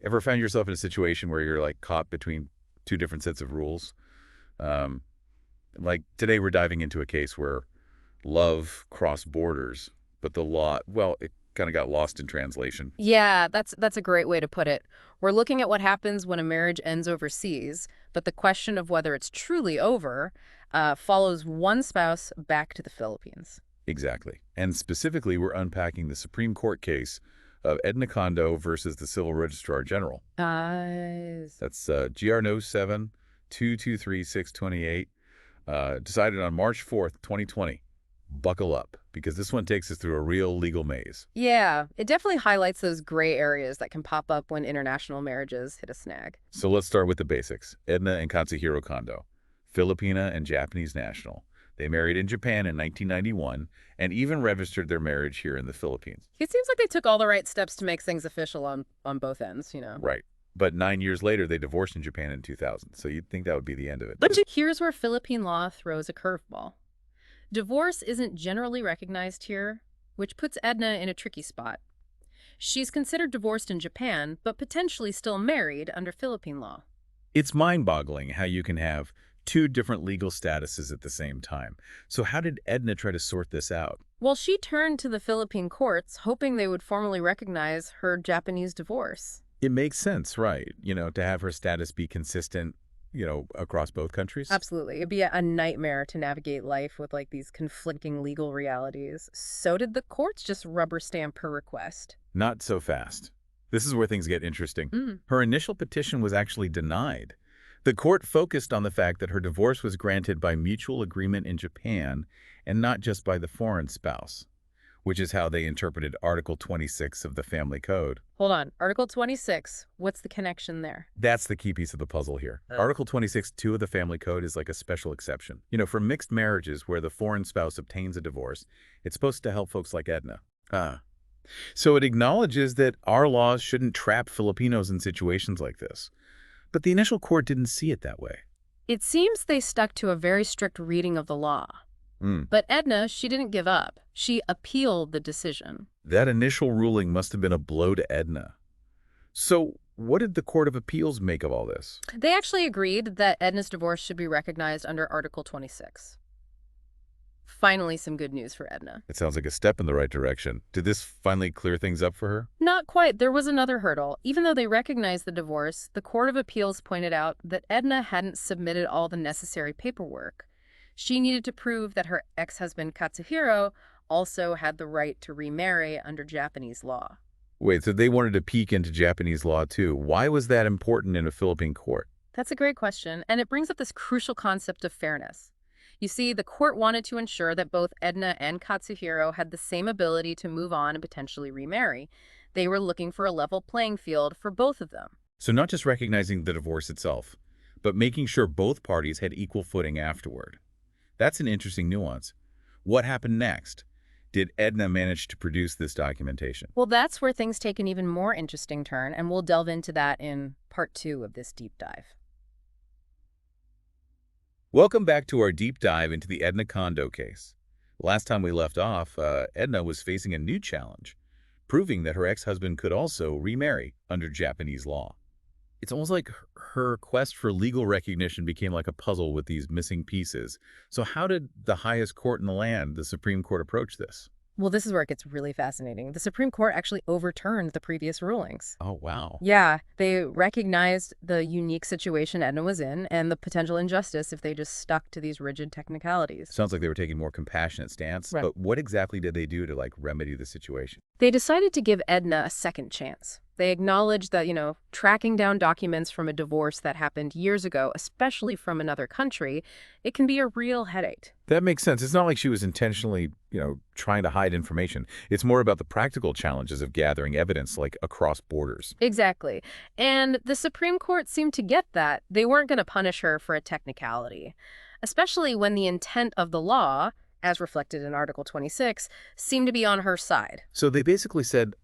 Ever found yourself in a situation where you're like caught between two different sets of rules? Um, like today we're diving into a case where love crossed borders, but the law, well, it kind of got lost in translation. Yeah, that's a great way to put it. We're looking at what happens when a marriage ends overseas, but the question of whether it's truly over follows one spouse back to the Philippines. Exactly. And specifically, we're unpacking the Supreme Court case of Edna Kondo versus the Civil Registrar General. That's GR No. 7 223 628, decided on March 4th, 2020. Buckle up, because this one takes us through a real legal maze. Yeah, it definitely highlights those gray areas that can pop up when international marriages hit a snag. So let's start with the basics. Edna and Katsuhiro Kondo, Filipina and Japanese national. They married in Japan in 1991 and even registered their marriage here in the Philippines. It seems like they took all the right steps to make things official on both ends. Right. But 9 years later, they divorced in Japan in 2000, so you'd think that would be the end of it. Here's where Philippine law throws a curveball. Divorce isn't generally recognized here, which puts Edna in a tricky spot. She's considered divorced in Japan, but potentially still married under Philippine law. It's mind-boggling how you can have two different legal statuses at the same time. So how did Edna try to sort this out? Well, she turned to the Philippine courts, hoping they would formally recognize her Japanese divorce. It makes sense, right? To have her status be consistent, across both countries? Absolutely. It'd be a nightmare to navigate life with these conflicting legal realities. So did the courts just rubber stamp her request? Not so fast. This is where things get interesting. Mm. Her initial petition was actually denied. The court focused on the fact that her divorce was granted by mutual agreement in Japan and not just by the foreign spouse, which is how they interpreted Article 26 of the Family Code. Hold on. Article 26. What's the connection there? That's the key piece of the puzzle here. Article 26(2) of the Family Code is like a special exception. For mixed marriages where the foreign spouse obtains a divorce, it's supposed to help folks like Edna. So it acknowledges that our laws shouldn't trap Filipinos in situations like this. But the initial court didn't see it that way. It seems they stuck to a very strict reading of the law. But Edna, she didn't give up. She appealed the decision. That initial ruling must have been a blow to Edna. So what did the Court of Appeals make of all this? They actually agreed that Edna's divorce should be recognized under Article 26. Finally, some good news for Edna. It sounds like a step in the right direction. Did this finally clear things up for her? Not quite. There was another hurdle. Even though they recognized the divorce, the Court of Appeals pointed out that Edna hadn't submitted all the necessary paperwork. She needed to prove that her ex-husband Katsuhiro also had the right to remarry under Japanese law. Wait, so they wanted to peek into Japanese law too. Why was that important in a Philippine court? That's a great question, and it brings up this crucial concept of fairness. You see, the court wanted to ensure that both Edna and Katsuhiro had the same ability to move on and potentially remarry. They were looking for a level playing field for both of them. So not just recognizing the divorce itself, but making sure both parties had equal footing afterward. That's an interesting nuance. What happened next? Did Edna manage to produce this documentation? Well, that's where things take an even more interesting turn, and we'll delve into that in part 2 of this deep dive. Welcome back to our deep dive into the Edna Kondo case. Last time we left off, Edna was facing a new challenge, proving that her ex-husband could also remarry under Japanese law. It's almost like her quest for legal recognition became like a puzzle with these missing pieces. So how did the highest court in the land, the Supreme Court, approach this? Well, this is where it gets really fascinating. The Supreme Court actually overturned the previous rulings. Oh, wow. Yeah, they recognized the unique situation Edna was in and the potential injustice if they just stuck to these rigid technicalities. Sounds like they were taking a more compassionate stance. Right. But what exactly did they do to remedy the situation? They decided to give Edna a second chance. They acknowledged that, tracking down documents from a divorce that happened years ago, especially from another country, it can be a real headache. That makes sense. It's not like she was intentionally, trying to hide information. It's more about the practical challenges of gathering evidence, across borders. Exactly. And the Supreme Court seemed to get that. They weren't going to punish her for a technicality, especially when the intent of the law, as reflected in Article 26, seemed to be on her side. So they basically said,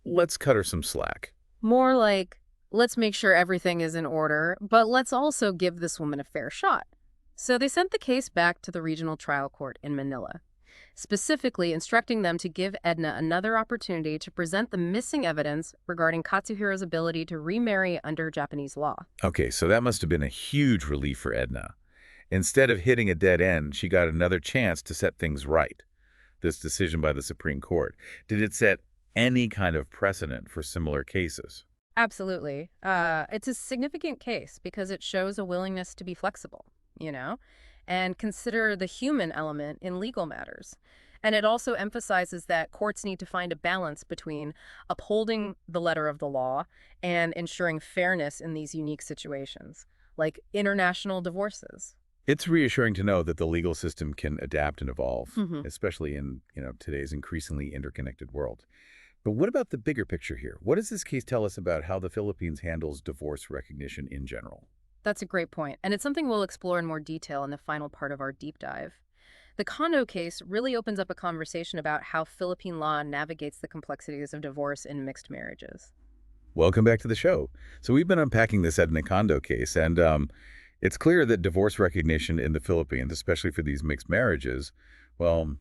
let's cut her some slack. More like, let's make sure everything is in order, but let's also give this woman a fair shot. So they sent the case back to the regional trial court in Manila. specifically instructing them to give Edna another opportunity to present the missing evidence regarding Katsuhiro's ability to remarry under Japanese law. Okay, so that must have been a huge relief for Edna. Instead of hitting a dead end, she got another chance to set things right. This decision by the Supreme Court, did it set any kind of precedent for similar cases? Absolutely. It's a significant case because it shows a willingness to be flexible, you know, and consider the human element in legal matters. And it also emphasizes that courts need to find a balance between upholding the letter of the law and ensuring fairness in these unique situations, like international divorces. It's reassuring to know that the legal system can adapt and evolve, Hmm. especially in, today's increasingly interconnected world. But what about the bigger picture here? What does this case tell us about how the Philippines handles divorce recognition in general? That's a great point, and it's something we'll explore in more detail in the final part of our deep dive. The Kondo case really opens up a conversation about how Philippine law navigates the complexities of divorce in mixed marriages. Welcome back to the show. So we've been unpacking this Edna Kondo case, and it's clear that divorce recognition in the Philippines, especially for these mixed marriages, well,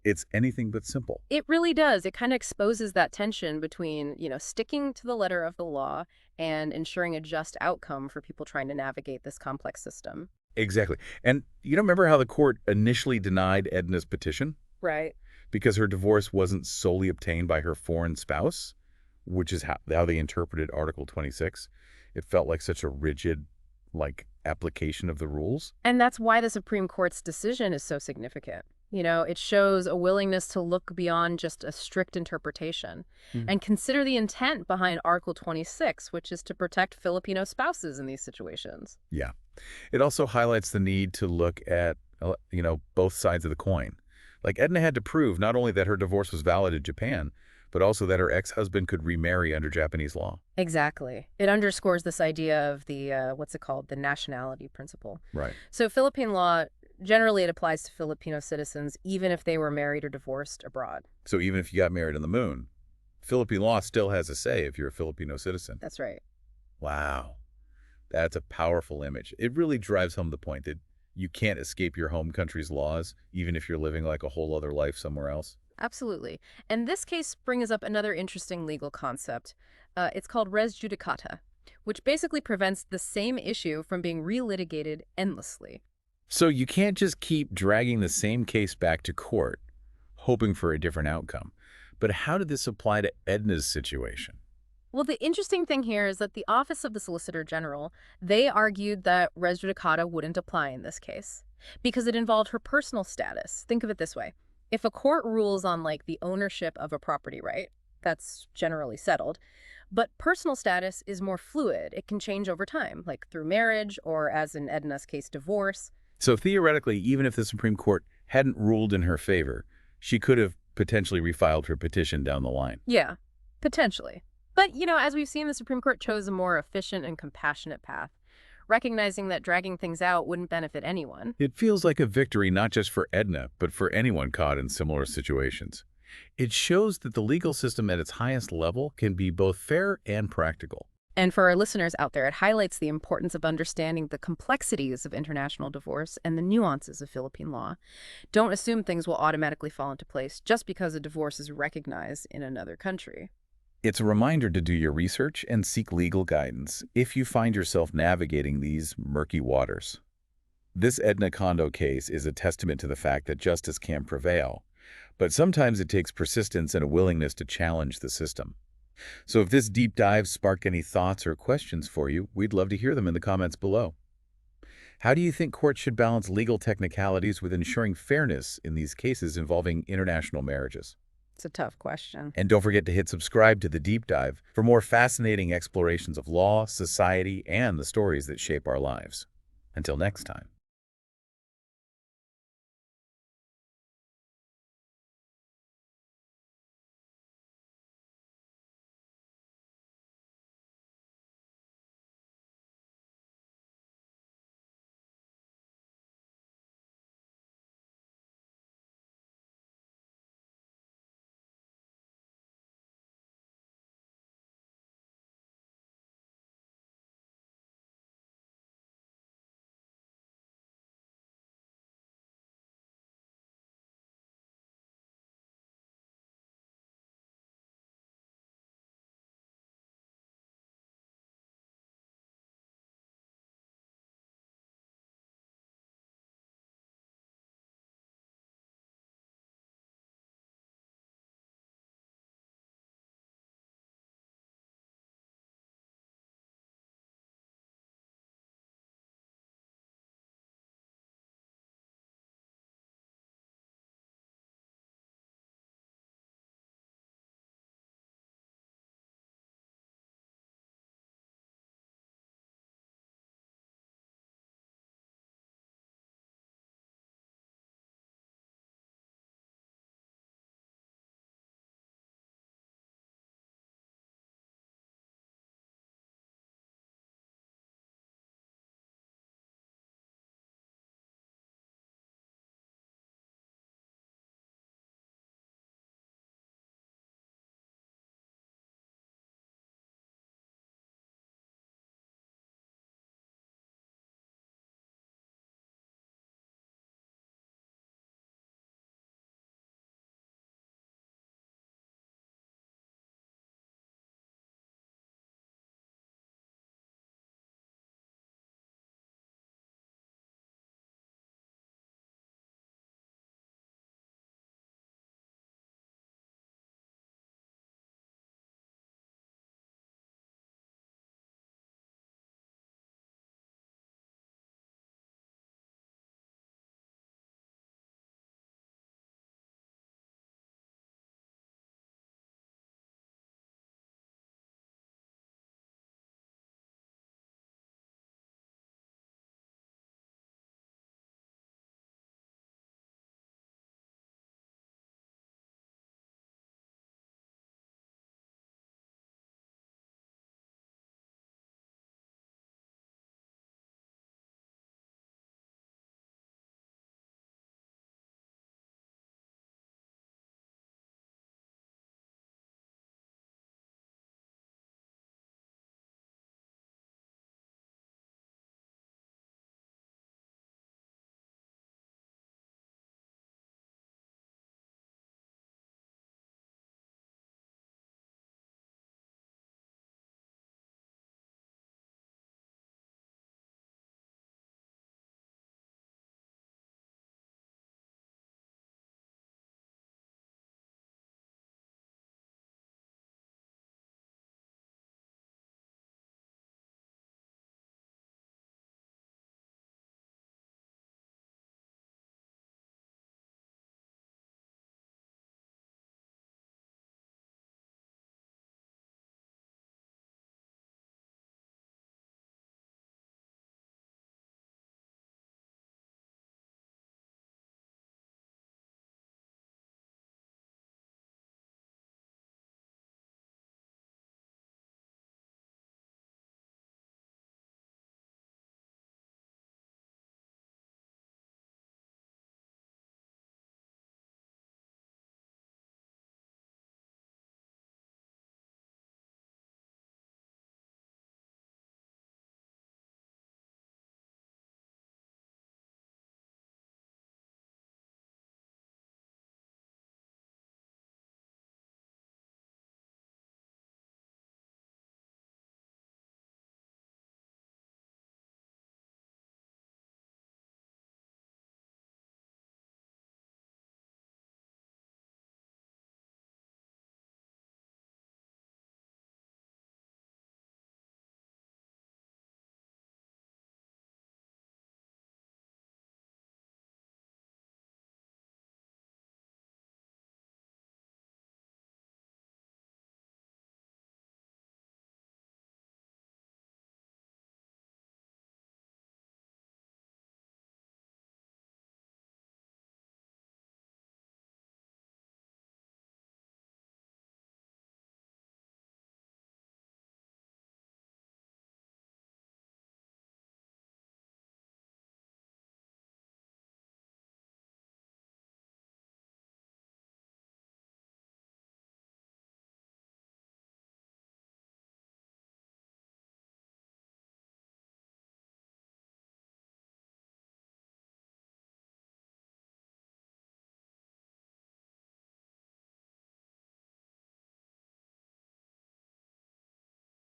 it's anything but simple. It really does. It kind of exposes that tension between, sticking to the letter of the law and ensuring a just outcome for people trying to navigate this complex system. Exactly. And you don't remember how the court initially denied Edna's petition? Right. Because her divorce wasn't solely obtained by her foreign spouse, which is how they interpreted Article 26. It felt like such a rigid, application of the rules. And that's why the Supreme Court's decision is so significant. It shows a willingness to look beyond just a strict interpretation Mm. and consider the intent behind Article 26, which is to protect Filipino spouses in these situations. Yeah. It also highlights the need to look at, both sides of the coin. Like Edna had to prove not only that her divorce was valid in Japan, but also that her ex-husband could remarry under Japanese law. Exactly. It underscores this idea of the, what's it called, the nationality principle. Right. So Philippine law, generally it applies to Filipino citizens, even if they were married or divorced abroad. So even if you got married on the moon, Philippine law still has a say if you're a Filipino citizen. That's right. Wow. That's a powerful image. It really drives home the point that you can't escape your home country's laws, even if you're living like a whole other life somewhere else. Absolutely. And this case brings up another interesting legal concept. It's called res judicata, which basically prevents the same issue from being relitigated endlessly. So you can't just keep dragging the same case back to court, hoping for a different outcome. But how did this apply to Edna's situation? Well, the interesting thing here is that the Office of the Solicitor General, they argued that res judicata wouldn't apply in this case because it involved her personal status. Think of it this way. If a court rules on the ownership of a property right, that's generally settled. But personal status is more fluid. It can change over time, like through marriage or, as in Edna's case, divorce. So theoretically, even if the Supreme Court hadn't ruled in her favor, she could have potentially refiled her petition down the line. Yeah, potentially. But, as we've seen, the Supreme Court chose a more efficient and compassionate path, recognizing that dragging things out wouldn't benefit anyone. It feels like a victory not just for Edna, but for anyone caught in similar situations. It shows that the legal system at its highest level can be both fair and practical. And for our listeners out there, it highlights the importance of understanding the complexities of international divorce and the nuances of Philippine law. Don't assume things will automatically fall into place just because a divorce is recognized in another country. It's a reminder to do your research and seek legal guidance if you find yourself navigating these murky waters. This Edna Kondo case is a testament to the fact that justice can prevail, but sometimes it takes persistence and a willingness to challenge the system. So if this deep dive sparked any thoughts or questions for you, we'd love to hear them in the comments below. How do you think courts should balance legal technicalities with ensuring fairness in these cases involving international marriages? It's a tough question. And don't forget to hit subscribe to the deep dive for more fascinating explorations of law, society, and the stories that shape our lives. Until next time.